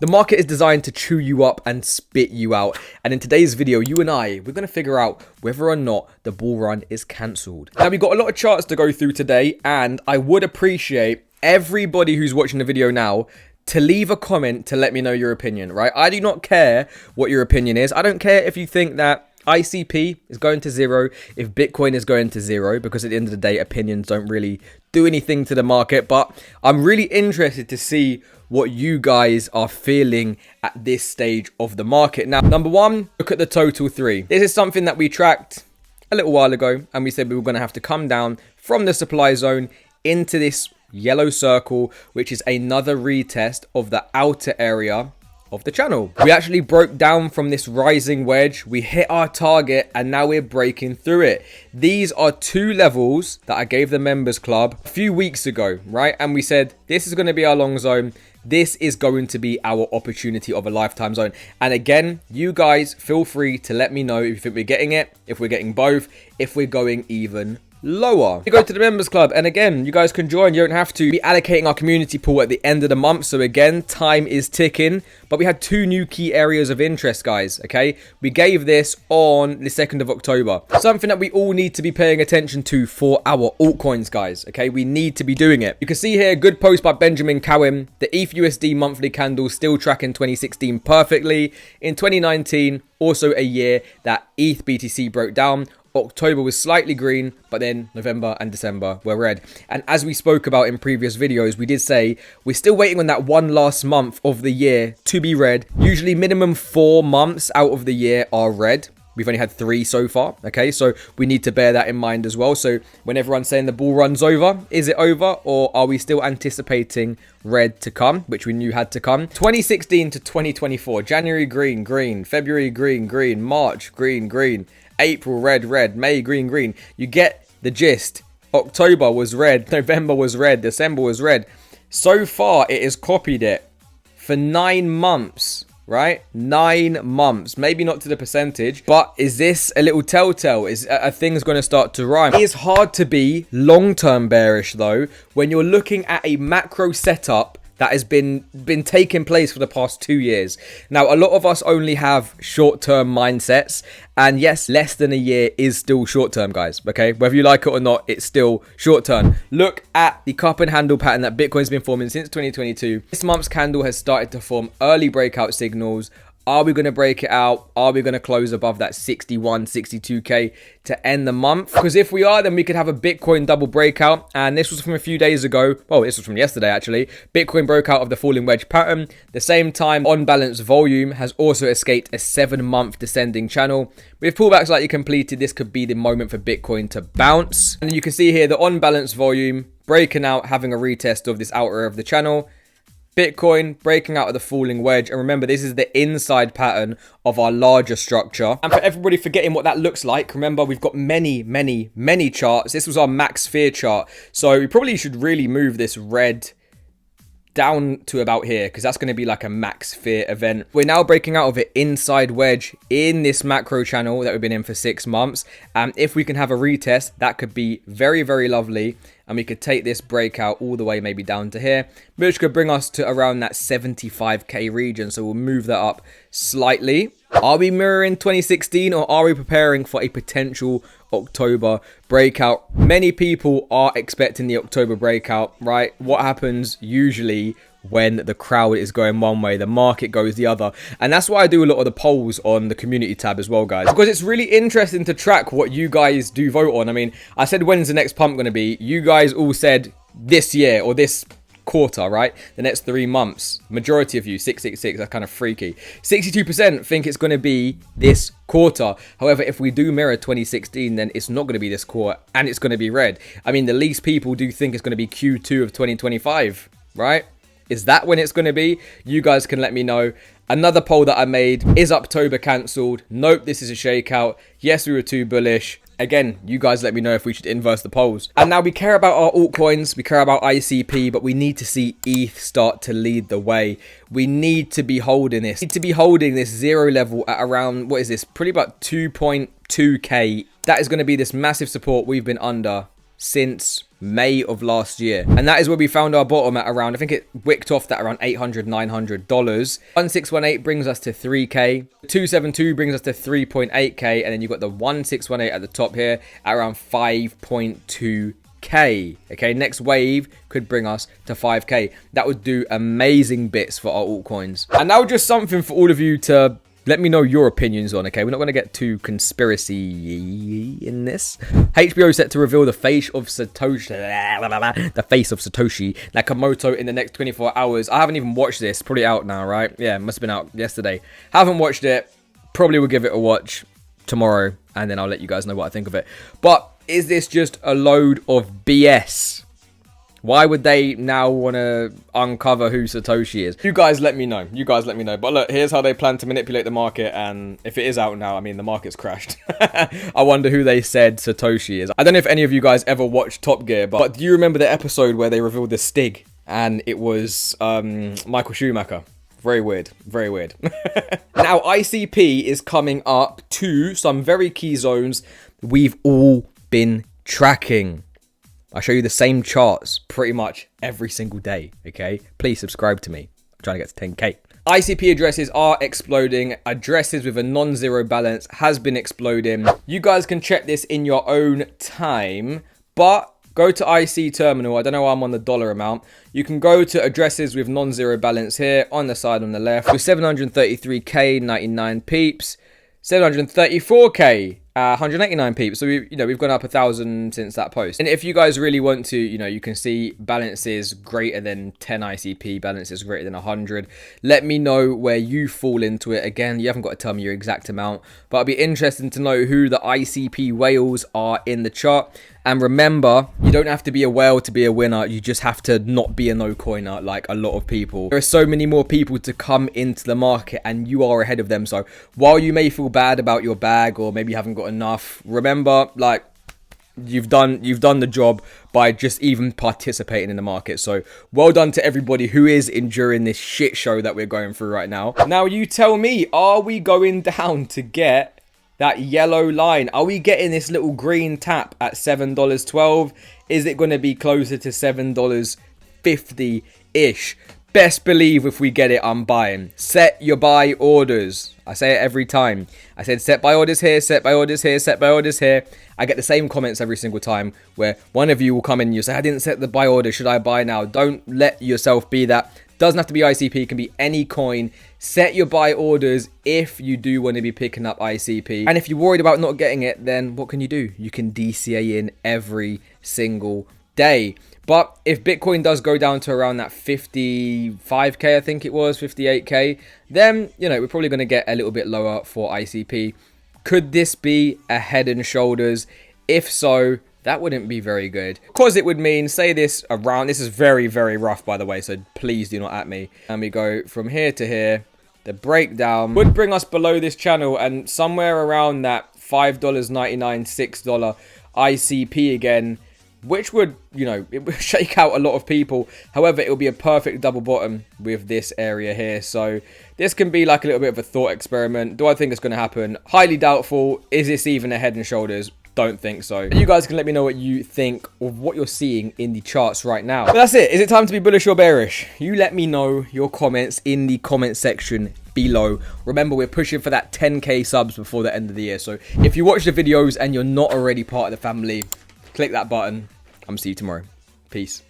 The market is designed to chew you up and spit you out. And in today's video, you and we're going to figure out whether or not the bull run is cancelled. Now, we've got a lot of charts to go through today, and I would appreciate everybody who's watching the video now to leave a comment to let me know your opinion, right? I do not care what your opinion is. I don't care if you think that ICP is going to zero, if Bitcoin is going to zero, because at the end of the day, opinions don't really do anything to the market. But I'm really interested to see what you guys are feeling at this stage of the market. Now, number one, look at the total 3. This is something that we tracked a little while ago, and we said we were going to have to come down from the supply zone into this yellow circle, which is another retest of the outer area of the channel. We actually broke down from this rising wedge, we hit our target, and now we're breaking through it. These are 2 levels that I gave the members club a few weeks ago, right? And we said this is going to be our long zone, this is going to be our opportunity of a lifetime zone. And again, you guys feel free to let me know if you think we're getting it, if we're getting both, if we're going even lower. You go to the members club, and again, you guys can join. You don't have to be allocating our community pool at the end of the month. So again, time is ticking. But we had 2 new key areas of interest, guys. Okay, we gave this on the 2nd of October. Something that we all need to be paying attention to for our altcoins, guys. Okay, we need to be doing it. You can see here, good post by Benjamin Cowen. The ETH/USD monthly candle still tracking 2016 perfectly. In 2019, also a year that ETH BTC broke down. October was slightly green, but then November and December were red. And as we spoke about in previous videos, we did say we're still waiting on that one last month of the year to be red. Usually minimum 4 months out of the year are red. We've only had 3 so far, okay? So we need to bear that in mind as well. So when everyone's saying the bull run's over, is it over? Or are we still anticipating red to come, which we knew had to come? 2016 to 2024, January green, green, February green, green, March green, green, April red, red, May green, green. You get the gist. October was red, November was red, December was red. So far, it has copied it for 9 months, right? 9 months. Maybe not to the percentage, but is this a little telltale? Are things going to start to rhyme? It is hard to be long-term bearish, though, when you're looking at a macro setup that has been taking place for the past 2 years. Now, a lot of us only have short-term mindsets. And yes, less than a year is still short-term, guys. Okay, whether you like it or not, it's still short-term. Look at the cup and handle pattern that Bitcoin's been forming since 2022. This month's candle has started to form early breakout signals. Are we going to break it out? Are we going to close above that 61, 62K to end the month? Because if we are, then we could have a Bitcoin double breakout. And this was from a few days ago. Well, this was from yesterday, actually. Bitcoin broke out of the falling wedge pattern. The same time, on-balance volume has also escaped a 7-month descending channel. With pullbacks likely completed, this could be the moment for Bitcoin to bounce. And you can see here the on-balance volume breaking out, having a retest of this outer area of the channel. Bitcoin breaking out of the falling wedge. And remember, this is the inside pattern of our larger structure. And for everybody forgetting what that looks like, remember, we've got many, many, many charts. This was our max fear chart. So we probably should really move this red down to about here, because that's going to be like a max fear event. We're now breaking out of it inside wedge in this macro channel that we've been in for 6 months. And if we can have a retest, that could be very, very lovely. And we could take this breakout all the way maybe down to here, which could bring us to around that 75K region. So we'll move that up slightly. Are we mirroring 2016, or are we preparing for a potential October breakout? Many people are expecting the October breakout, right? What happens usually when the crowd is going one way, the market goes the other? And that's why I do a lot of the polls on the community tab as well, guys, because it's really interesting to track what you guys do vote on. I mean, I said, when's the next pump going to be? You guys all said this year or this quarter, right? The next 3 months. Majority of you, 666, that's kind of freaky. 62% think it's going to be this quarter. However, if we do mirror 2016, then it's not going to be this quarter, and it's going to be red. I mean, the least people do think it's going to be Q2 of 2025, right? Is that when it's going to be? You guys can let me know. Another poll that I made, is October cancelled? Nope, this is a shakeout. Yes, we were too bullish. Again, you guys let me know if we should inverse the polls. And now we care about our altcoins, we care about ICP, but we need to see ETH start to lead the way. We need to be holding this. We need to be holding this zero level at around, what is this? Pretty about 2.2K. That is going to be this massive support we've been under since May of last year. And that is where we found our bottom at around, I think it wicked off that around $800, $900. 1618 brings us to 3K. 272 brings us to 3.8K. And then you've got the 1618 at the top here at around 5.2K. Okay, next wave could bring us to 5K. That would do amazing bits for our altcoins. And now just something for all of you to let me know your opinions on, okay? We're not going to get too conspiracy in this. HBO set to reveal the face of Satoshi, Nakamoto in the next 24 hours. I haven't even watched this. Probably out now, right? Yeah, it must have been out yesterday. Haven't watched it. Probably will give it a watch tomorrow, and then I'll let you guys know what I think of it. But is this just a load of BS? Why would they now want to uncover who Satoshi is? You guys let me know. You guys let me know. But look, here's how they plan to manipulate the market. And if it is out now, I mean, the market's crashed. I wonder who they said Satoshi is. I don't know if any of you guys ever watched Top Gear, but do you remember the episode where they revealed the Stig? And it was Michael Schumacher. Very weird. Very weird. Now, ICP is coming up to some very key zones we've all been tracking. I show you the same charts pretty much every single day, okay? Please subscribe to me. I'm trying to get to 10K. ICP addresses are exploding. Addresses with a non-zero balance has been exploding. You guys can check this in your own time, but go to IC terminal. I don't know why I'm on the dollar amount. You can go to addresses with non-zero balance here on the side on the left. With 733K, 99 peeps. 734K, 189 peeps. So we've gone up 1,000 since that post. And if you guys really want to, you can see balances greater than 10 ICP, balances greater than 100. Let me know where you fall into it. Again, you haven't got to tell me your exact amount, but it'd be interesting to know who the ICP whales are in the chart. And remember, you don't have to be a whale to be a winner. You just have to not be a no-coiner like a lot of people. There are so many more people to come into the market and you are ahead of them. So while you may feel bad about your bag or maybe you haven't got enough, remember, like, you've done the job by just even participating in the market. So well done to everybody who is enduring this shit show that we're going through right now. Now you tell me, are we going down to get that yellow line? Are we getting this little green tap at $7.12? Is it going to be closer to $7.50-ish? Best believe if we get it, I'm buying. Set your buy orders. I say it every time. I said set buy orders here, set buy orders here, set buy orders here. I get the same comments every single time where one of you will come in and you say, I didn't set the buy order. Should I buy now? Don't let yourself be that. Doesn't have to be ICP, it can be any coin. Set your buy orders if you do want to be picking up ICP. And if you're worried about not getting it, then what can you do? You can DCA in every single day. But if Bitcoin does go down to around that 55K, I think it was, 58K, then, we're probably going to get a little bit lower for ICP. Could this be a head and shoulders? If so, that wouldn't be very good, because it would mean, say this around, this is very, very rough, by the way, so please do not at me. And we go from here to here. The breakdown would bring us below this channel and somewhere around that $5.99, $6 ICP again, which would, it would shake out a lot of people. However, it will be a perfect double bottom with this area here. So this can be like a little bit of a thought experiment. Do I think it's going to happen? Highly doubtful. Is this even a head and shoulders? Don't think so. You guys can let me know what you think of what you're seeing in the charts right now. But that's it. Is it time to be bullish or bearish? You let me know your comments in the comment section below. Remember, we're pushing for that 10K subs before the end of the year. So if you watch the videos and you're not already part of the family, click that button. I'm see you tomorrow. Peace.